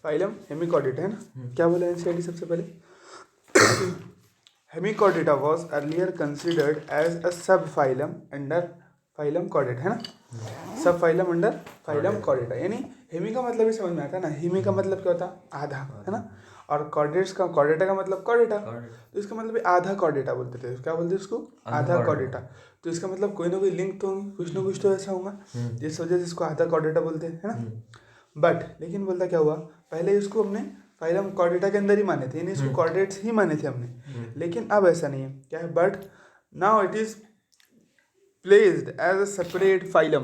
Phylum Hemichordata है ना। क्या बोला एनसीईआरटी सबसे पहले? Hemichordata was earlier considered as a sub phylum under phylum Chordata है ना। Sub phylum under phylum Chordata, यानी हेमी का मतलब ही समझ में आता है ना। हेमी का मतलब क्या होता है? आधा, है ना। और कॉर्डेटा का मतलब कॉर्डेटा, तो इसका मतलब आधा कॉर्डेटा बोलते थे। क्या बोलते थे इसको? आधा कॉर्डेटा। तो इसका मतलब कोई ना कोई लिंक तो होंगे, कुछ ना कुछ तो ऐसा होगा जिस वजह से इसको आधा कॉर्डेटा बोलते हैं, है ना। बट लेकिन बोलता क्या हुआ, पहले इसको हमने फाइलम कॉर्डेटा के अंदर ही माने थे, यानी इसको कॉर्डेट्स ही माने थे हमने। लेकिन अब ऐसा नहीं है, क्या है, but now it is placed as a separate phylum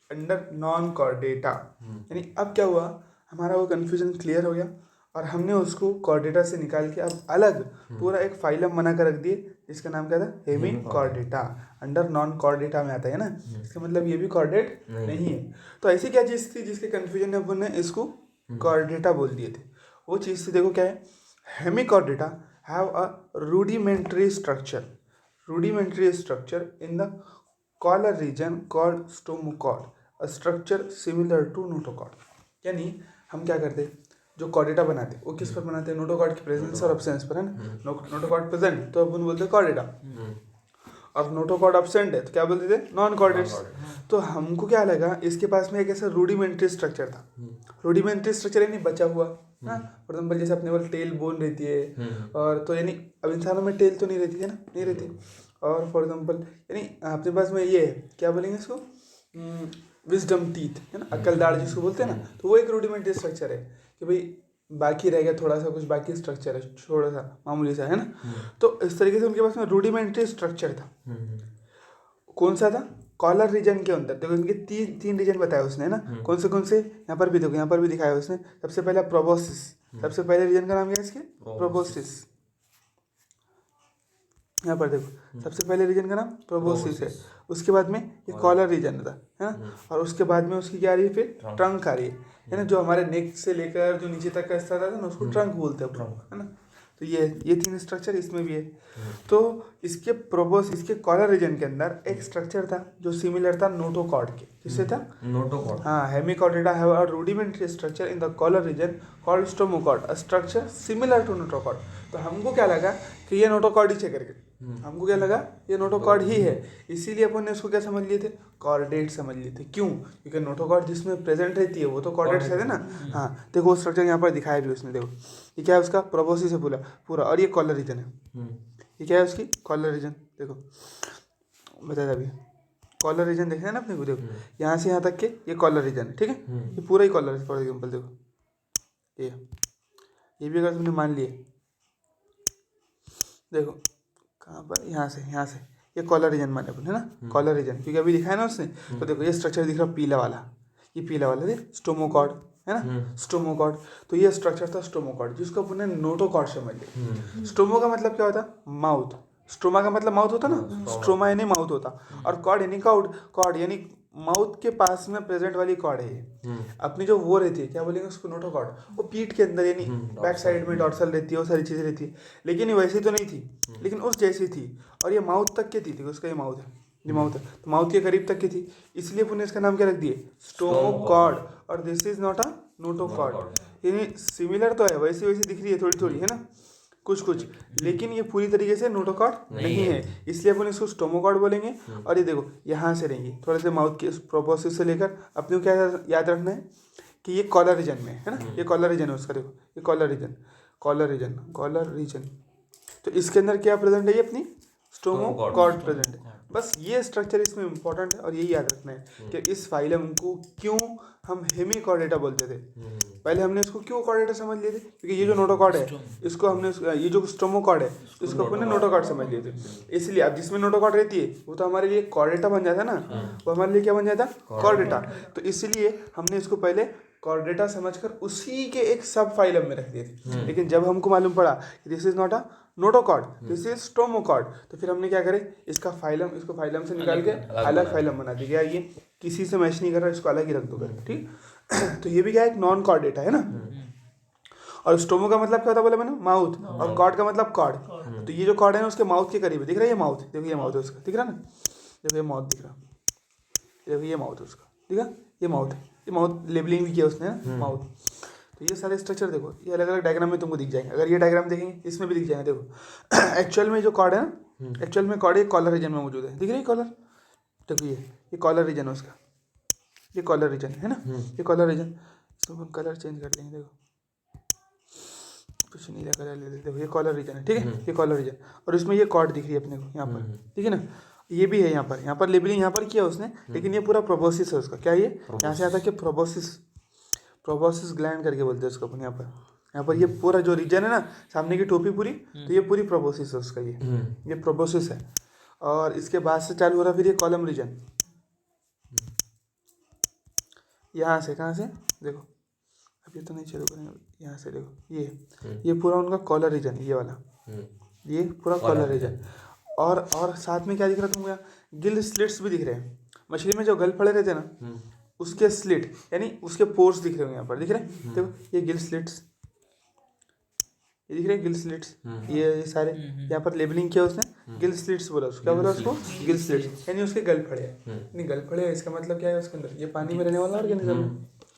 under non Chordata. यानी अब क्या हुआ, हमारा वो कन्फ्यूजन क्लियर हो गया और हमने उसको कॉर्डेटा से निकाल के अब अलग पूरा एक फाइलम बना कर रख दिए, जिसका नाम क्या था? Hemichordata. Under non Chordata में आता है ना। इसका मतलब ये भी कॉर्डेट नहीं है। तो ऐसी क्या चीज़ थी जिसके कन्फ्यूजन में अपन ने इसको कॉर्डेटा बोल दिए थे? वो चीज़ से देखो क्या है, Hemichordata have a rudimentary structure in the collar region called stomochord, a structure similar to notochord। यानी हम क्या करते, जो कॉर्डेटा बनाते वो किस पर बनाते हैं? नोटोकॉर्ड की प्रेजेंस और अब्सेंस पर, है ना। नोटोकॉर्ड प्रेजेंट तो अपन बोलते हैं कॉर्डेटा, और नोटोकॉर्ड अब्सेंट है तो क्या बोलते थे? Non chordates. तो हमको क्या लगा, इसके पास में एक ऐसा रूडिमेंट्री स्ट्रक्चर था। रूडिमेंट्री स्ट्रक्चर यानी बचा हुआ, हाँ। फॉर एग्जाम्पल जैसे अपने पास टेल बोन रहती है, और तो यानी अब इंसानों में टेल तो नहीं रहती है ना, नहीं रहती। और फॉर एग्जाम्पल यानी अपने पास में ये है, क्या बोलेंगे इसको? विजडम टीथ, है ना, अक्लदाढ़ जिसको बोलते हैं ना। तो वो एक रूडिमेंट्री स्ट्रक्चर है कि भाई बाकी रह गया थोड़ा सा, कुछ बाकी स्ट्रक्चर है थोड़ा सा मामूली सा, है ना। तो इस तरीके से उनके पास में रूडिमेंट्री स्ट्रक्चर था। कौन सा था? कॉलर रीजन के अंदर। देखो इनके तीन रीजन बताया उसने, है ना। कौन से? यहाँ पर भी देखो, यहाँ पर भी दिखाया उसने। सबसे पहला प्रोबोसिस, सबसे पहले रीजन का नाम क्या है इसके? प्रोबोसिस। यहाँ पर देखो, सबसे पहले रीजन का नाम प्रोबोसिस है। उसके बाद में ये कॉलर रीजन था, है ना। और उसके बाद में उसकी क्या आ रही है? फिर ट्रंक आ रही है ना। जो हमारे नेक से लेकर जो नीचे तक का हिस्सा था ना, उसको ट्रंक बोलते हैं, है ना। तो ये तीन स्ट्रक्चर इसमें भी है। तो इसके कॉलर रीजन के अंदर एक स्ट्रक्चर था जो सिमिलर था नोटोकॉर्ड के। किससे था? नोटोकॉर्ड। हाँ, Hemichordata have a rudimentary structure in the collar region called stomochord, a structure similar to notochord. तो हमको क्या लगा कि ये नोटोकॉर्ड ही चेक करके, हमको क्या लगा? ये नोटोकॉर्ड ही है। इसीलिए अपन ने उसको क्या समझ लिए थे? कॉर्डेट समझ लिए थे। क्यों? क्योंकि नोटोकॉर्ड जिसमें प्रेजेंट रहती है वो तो कॉर्डेट्स है ना। हाँ, देखो वो स्ट्रक्चर यहाँ पर दिखाया भी उसने। देखो ये क्या है उसका? प्रोबोसिस है पूरा पूरा, और ये कॉलर रीजन है। ये क्या है उसकी? Collar region. देखो बताया अभी, कॉलर रीजन देखना है ना अपने को। देखो यहाँ से यहाँ तक के ये कॉलर रीजन है, ठीक है। ये पूरा ही कॉलर है। फॉर एग्जाम्पल देखो ये भी अगर तुमने मान लिए, देखो कहाँ पर, यहाँ से ये कॉलर रीजन माने अपन, है ना। कॉलर रीजन क्योंकि अभी दिखाया ना उसने। तो देखो ये स्ट्रक्चर दिख रहा पीला वाला, ये पीला वाला देख, स्टोमोकॉर्ड, है ना। स्टोमोकॉर्ड, तो ये स्ट्रक्चर था स्टोमोकॉर्ड, जिसको अपन ने नोटोकॉर्ड समझ लिया। स्टोमो का मतलब क्या होता? माउथ। स्ट्रोमा का मतलब माउथ होता ना, स्ट्रोमा यानी माउथ होता। और कॉर्ड यानी कॉर्ड यानी माउथ के पास में प्रेजेंट वाली कॉर्ड है ये। अपनी जो वो रहती है, क्या बोलेंगे उसको? नोटोकॉर्ड। वो पीठ के अंदर यानी बैक साइड में डॉर्सल रहती है, वो सारी चीज़ें रहती है। लेकिन ये वैसी तो नहीं थी, लेकिन उस जैसी थी। और ये माउथ तक की थी, देखो उसका ये माउथ है, ये माउथ है, तो माउथ के करीब तक की थी। इसलिए पुणे इसका नाम क्या रख दिए? स्टोमोकॉर्ड। और this is not a notochord. यानी सिमिलर तो है, वैसी वैसी दिख रही है थोड़ी थोड़ी, है ना, कुछ, लेकिन ये पूरी तरीके से नोटोकॉर्ड नहीं है। इसलिए अपन इसको स्टोमोकॉर्ड बोलेंगे। और ये देखो यहाँ से रहेंगे थोड़े से माउथ के प्रोपोसिस से लेकर, अपने को क्या याद रखना है कि ये कॉलर रीजन में है ना। ये कॉलर रीजन है उसका, देखो ये कॉलर रीजन। तो इसके अंदर क्या प्रेजेंट है? ये अपनी स्टोमोकॉर्ड प्रेजेंट है। बस ये स्ट्रक्चर इसमें इंपॉर्टेंट है और यही याद रखना है कि इस फाइलम को क्यों हम हेमिकॉर्डेटा बोलते थे। पहले हमने इसको क्यों कॉर्डेटा समझ लिए थे? क्योंकि ये जो नोटोकॉर्ड है इसको हमने ये जो स्टोमोकॉर्ड है इसको अपने नोटोकॉर्ड समझ लिए थे। इसलिए अब जिसमें नोटोकॉर्ड रहती है वो तो हमारे लिए कॉर्डेटा बन जाता ना, वो हमारे लिए क्या बन जाता? कॉर्डेटा। तो इसलिए हमने इसको पहले कॉर्डेटा समझकर उसी के एक सब फाइलम में रख दिए थे। लेकिन जब हमको मालूम पड़ा कि this is not a notochord, this is stomochord, तो फिर हमने क्या करे, इसको फाइलम से निकाल के अलग फाइलम बना दिया। ये किसी से मैच नहीं कर रहा, इसको अलग ही रख दो, ठीक। तो ये भी क्या है? एक नॉन कॉर्डेटा है ना। और स्टोमो का मतलब क्या होता है बोले मैंने? माउथ। और कॉर्ड का मतलब कॉर्ड। तो ये जो कॉर्ड है ना उसके माउथ के करीब है, दिख रहा है ये माउथ, देखो ये माउथ है उसका, दिख रहा है ना। देखो ये माउथ दिख रहा, देखो ये माउथ है उसका, ठीक है, ये माउथ है। ये माउथ लेबलिंग भी किया उसने, माउथ। तो तो ये सारे स्ट्रक्चर देखो, ये अलग अलग डायग्राम में तुमको दिख जाएंगे। अगर ये डायग्राम देखेंगे इसमें भी दिख जाएंगे। देखो एक्चुअल में जो कॉर्ड है ना, एक्चुअल में कॉर्ड ये कॉलर रीजन में मौजूद है, दिख रही है कॉलर। देखो ये कॉलर रीजन है उसका, ये कॉलर रीजन है ना, ये कॉलर रीजन। इसको हम कलर चेंज कर लेंगे। देखो कुछ नीला कलर ले लेते। देखो ये कॉलर रीजन है, ठीक है, ये कॉलर रीजन। और इसमें ये कॉर्ड दिख रही है अपने को यहाँ पर, ठीक है ना। ये भी है यहाँ पर लेबलिंग यहाँ पर किया उसने, लेकिन ये पूरा प्रोबोसिस है उसका। क्या ये यहाँ से आता है कि प्रोबोसिस ग्लैंड करके बोलते हैं उसको अपन। यहाँ पर ये पूरा जो रीजन है ना, सामने की टोपी पूरी, तो ये पूरी प्रोबोसिस है उसका। ये प्रोबोसिस है। और इसके बाद से चालू हो रहा फिर ये कॉलम रीजन। यहाँ से कहाँ से देखो, अब ये तो नहीं चालू करेंगे, यहाँ से देखो ये पूरा उनका कॉलर रीजन, ये वाला, ये पूरा कॉलर रीजन। और साथ में क्या दिख रहा है तुमको, यहाँ गिल स्लिट्स भी दिख रहे हैं। मछली में जो गल पड़े रहते हैं ना, उसके स्लिट यानी उसके पोर्स दिख रहे हैं यहाँ पर, दिख रहे हैं। देखो ये गिल स्लिट्स, ये दिख रहे हैं गिल स्लिट्स, ये सारे यहाँ पर लेबलिंग किया उसने, गिल स्लिट्स बोला उसको। क्या बोला उसको, गिल स्लिट्स, यानी उसके गल फड़े हैं। नहीं गल फड़े इसका मतलब क्या है, उसके अंदर ये पानी में रहने वाला ऑर्गेनिज्म है,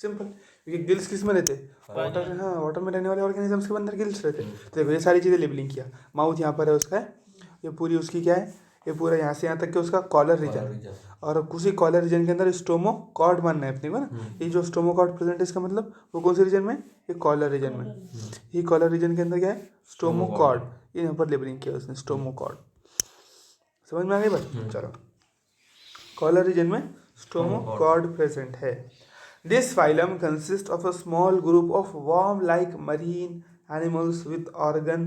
सिंपल। क्योंकि गिल्स किस में रहते हैं, वाटर, हाँ वाटर में रहने वाले ऑर्गेनिजम्स के अंदर गिल्स रहते हैं। तो देखो ये सारी चीज़ें लेबलिंग किया। माउथ यहाँ पर है उसका, ये पूरी उसकी क्या है, ये पूरा यहाँ से यहाँ तक के उसका कॉलर रीजन। और उसी कॉलर रीजन के अंदर स्टोमो कॉर्ड मानना है अपने को ना। ये जो स्टोमो कॉर्ड प्रेजेंट है, इसका मतलब वो कौन से रीजन में, ये कॉलर रीजन में। ये कॉलर रीजन के अंदर क्या है, स्टोमो कॉर्ड, ये यहाँ पर लेबलिंग किया उसने, स्टोमो कॉर्ड। समझ में आ गई बात। चलो, कॉलर रीजन में स्टोमो कॉर्ड प्रेजेंट है। This phylum consists of a small group of worm-like marine animals with organ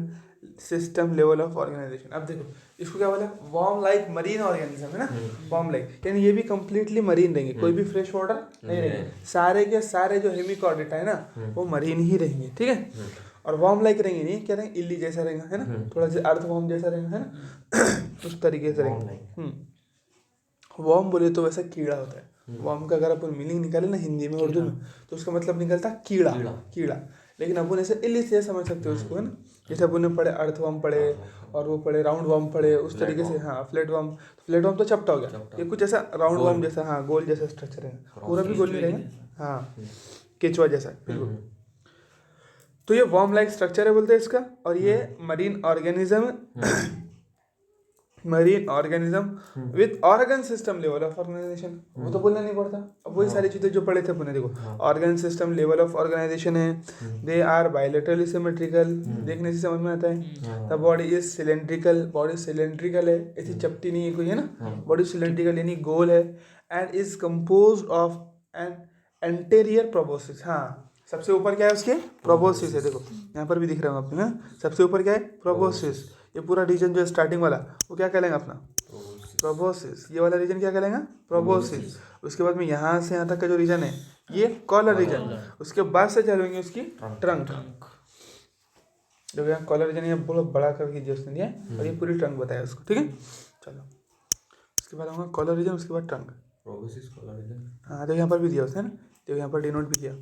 system level of organization. अब देखो इसको क्या बोला, worm-like marine organism है ना, worm-like यानी ये भी completely marine रहेंगे, कोई भी fresh water नहीं रहेंगे। सारे के सारे जो हेमिकॉर्डेटा है ना, वो marine ही रहेंगे, ठीक है। और worm-like रहेंगे, नहीं क्या रहेंगे, इल्ली जैसा रहेगा, है ना, थोड़ा सा अर्थवर्म जैसा रहेगा, है ना, उस तरीके से रहेंगे। वर्म बोले तो वैसा कीड़ा होता है। वर्म का अगर अपन मीनिंग निकाले ना हिंदी में, उर्दू में, तो उसका मतलब निकलता कीड़ा। लेकिन अपन ऐसे इल्ली से समझ सकते हो उसको, है ना। जैसे अपन ने पढ़े अर्थवर्म पढ़े, और वो पढ़े राउंड वर्म पढ़े, उस तरीके से। हाँ फ्लैट वर्म तो चपटा हो गया, ये कुछ ऐसा राउंड वर्म जैसा, हाँ गोल जैसा स्ट्रक्चर है, पूरा भी गोल नहीं रहेगा, हाँ केचुआ जैसा बिल्कुल। तो ये वर्म लाइक स्ट्रक्चर है बोलते हैं इसका। और ये marine organism with organ system level of organisation, वो तो बोलना नहीं पड़ता। अब वही सारी चीजें जो पढ़े थे अपने, देखो organ system level of organisation है, दे आर बायलैटरली सिमेट्रिकल, देखने से समझ में आता है। The body is cylindrical, body cylindrical है, ऐसी चपटी नहीं है कोई, है ना, बॉडी सिलेंड्रिकल यानी गोल है। And is composed of an anterior proboscis, हाँ सबसे ऊपर क्या है उसके, प्रोबोसिस है। देखो यहाँ पर भी दिख रहा हूँ आपने, सबसे ऊपर क्या है, प्रोबोसिस। ये पूरा रीजन जो है स्टार्टिंग वाला, वो क्या कहलाएगा अपना, प्रोबोसिस। ये वाला रीजन क्या कहलाएगा, प्रोबोसिस। उसके बाद में यहाँ से यहाँ तक का जो रीजन है, ये कॉलर रीजन। उसके बाद से चलेंगे उसकी ट्रंक। देखो यहाँ कॉलर रीजन ये बहुत बड़ा करके दिया उसने दिया, और ये पूरी ट्रंक बताया उसको, ठीक है। चलो उसके बाद होगा कॉलर रीजन, उसके बाद ट्रंक, प्रोबोसिस कॉलर रीजन। हाँ देखो यहाँ पर भी दिया उसने ना, देखो यहाँ पर डिनोट भी किया,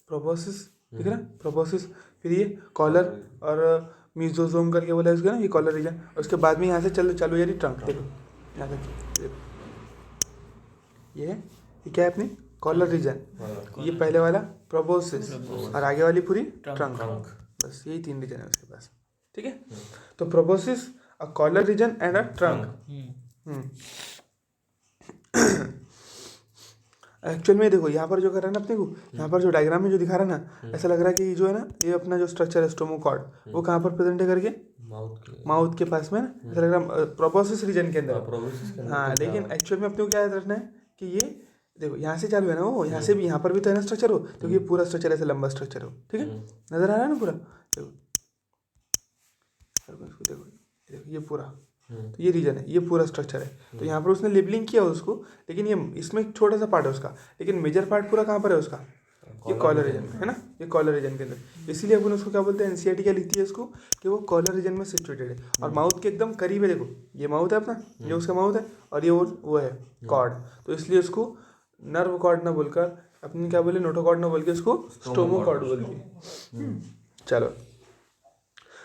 प्रोबोसिस दिख रहा है, प्रोबोसिस। फिर ये कॉलर और मीजोजोम करके बोला है उसका ना, ये कॉलर रीजन। उसके बाद में यहाँ से चालू यानी ट्रंक। देखो यहाँ तक देखो, ये क्या है अपनी कॉलर रीजन, ये पहले वाला प्रोबोसिस, और आगे वाली पूरी ट्रंक। बस यही 3 रीजन है उसके पास, ठीक है। तो proboscis, a collar region and a trunk. Actual में देखो यहाँ पर जो कर रहा है ना अपने को, यहाँ पर जो डायग्राम में जो दिखा रहा है ना, ऐसा लग रहा है कि जो है ना, ये अपना जो स्ट्रक्चर है स्टोमोकॉर्ड, वो कहाँ पर प्रेजेंट है करके, माउथ के पास में ना, ऐसा लग रहा है प्रोबोसिस रीजन के अंदर। हाँ लेकिन एक्चुअल में अपने को क्या याद रखना है कि ये देखो यहाँ से चालू है ना, वो यहाँ से भी यहाँ पर भी तो है ना स्ट्रक्चर हो, तो ये पूरा स्ट्रक्चर ऐसे लंबा स्ट्रक्चर हो, ठीक है, नजर आ रहा है ना पूरा। देखो देखो ये पूरा, तो ये रीजन है, ये पूरा स्ट्रक्चर है। तो यहाँ पर उसने लेबलिंग किया उसको, लेकिन ये इसमें एक छोटा सा पार्ट है उसका, लेकिन मेजर पार्ट पूरा कहाँ पर है उसका, ये कॉलर रीजन में है ना, ये कॉलर रीजन के अंदर। इसीलिए अपन उसको क्या बोलते हैं, एनसीईआरटी क्या लिखती है इसको, कि वो कॉलर रीजन में सिचुएटेड है और माउथ के एकदम करीब है। देखो ये माउथ है अपना, ये उसका माउथ है, और ये वो है कॉर्ड। तो इसलिए उसको नर्व कॉर्ड ना बोलकर अपनी क्या बोले, नोटोकॉर्ड ना बोल के उसको स्टोमोकॉर्ड बोलती है। चलो,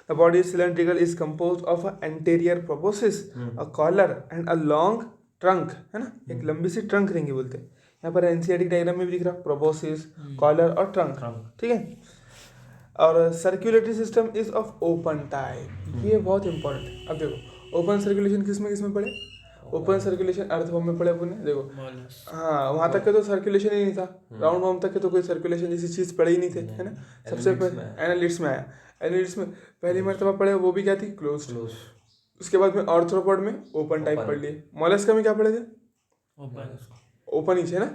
the body is cylindrical, is composed of a anterior proboscis, a collar and a long trunk, है ना, एक लंबी सी ट्रंक रहेंगी बोलते हैं। यहाँ पर एनसीईआरटी डायग्राम में भी दिख रहा प्रोबोसिस, कॉलर और ट्रंक, ठीक है। और circulatory system is of open type, ये बहुत इंपॉर्टेंट है। अब देखो ओपन सर्कुलेशन किस में पढ़े, ओपन सर्कुलेशन अर्थवॉर्म में पढ़े अपन ने, देखो हाँ वहाँ तक के तो सर्कुलेशन ही नहीं था, राउंड वॉर्म तक के तो कोई सर्कुलेशन जैसी चीज़ पढ़े ही नहीं थे, है ना। सबसे पहले एनालिट्स में आया, एनालिट्स में पहली मर्तबा पढ़े वो भी क्या थी, क्लोज। उसके बाद में आर्थ्रोपोड में ओपन टाइप पढ़ लिए। मोलस्का में क्या पढ़े थे, ओपन ही है ना,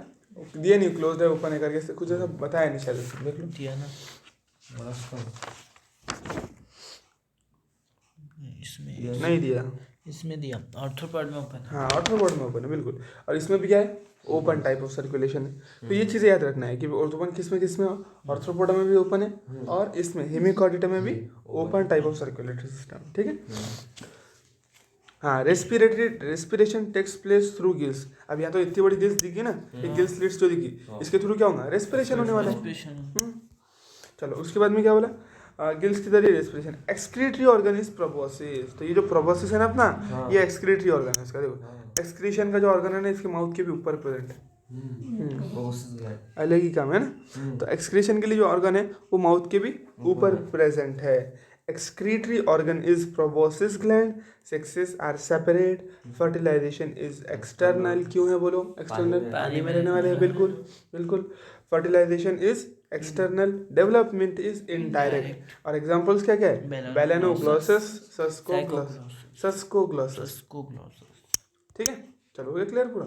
दिया नहीं क्लोज है ओपन है करके कुछ ऐसा बताया नहीं शायद, देख लो दिया ना इसमें नहीं दिया, इसमें दिया आर्थ्रोपोड में ओपन, हाँ आर्थ्रोपोड में ओपन है बिल्कुल। और इसमें भी क्या है, ओपन टाइप ऑफ सर्कुलेशन है। तो ये चीज़ें याद रखना है कि ओपन किस में आर्थ्रोपोडा में भी ओपन है और इसमें हेमिकॉर्डिटा में भी open type of circulatory system, ठीक है। हाँ respiration takes place through gills. अब यहाँ तो इतनी बड़ी गिल्स दिखी ना, ये गिल्स स्लिट्स जो दिखी, इसके थ्रू क्या होगा, रेस्पिरेशन होने वाला है। चलो उसके बाद में क्या बोला, गिल्स की तरह respiration. Excretory organ is proboscis, तो ये जो प्रोबोसिस है ना अपना, ये एक्सक्रीटरी ऑर्गन है इसका। देखो एक्सक्रीशन का जो ऑर्गन है ना, इसके माउथ के भी ऊपर प्रेजेंट है, अलग ही काम है ना। तो एक्सक्रीशन के लिए जो ऑर्गन है वो माउथ के भी ऊपर प्रेजेंट है। Excretory organ is proboscis gland, sexes are separate, fertilisation is external. क्यों है बोलो, एक्सटर्नल पानी में रहने वाले हैं, बिल्कुल। Fertilisation is external, development is indirect. और एग्जांपल्स क्या क्या है, बेलेनोग्लोसस, सस्कोग्लोसस, ठीक है। चलो ये क्लियर पूरा।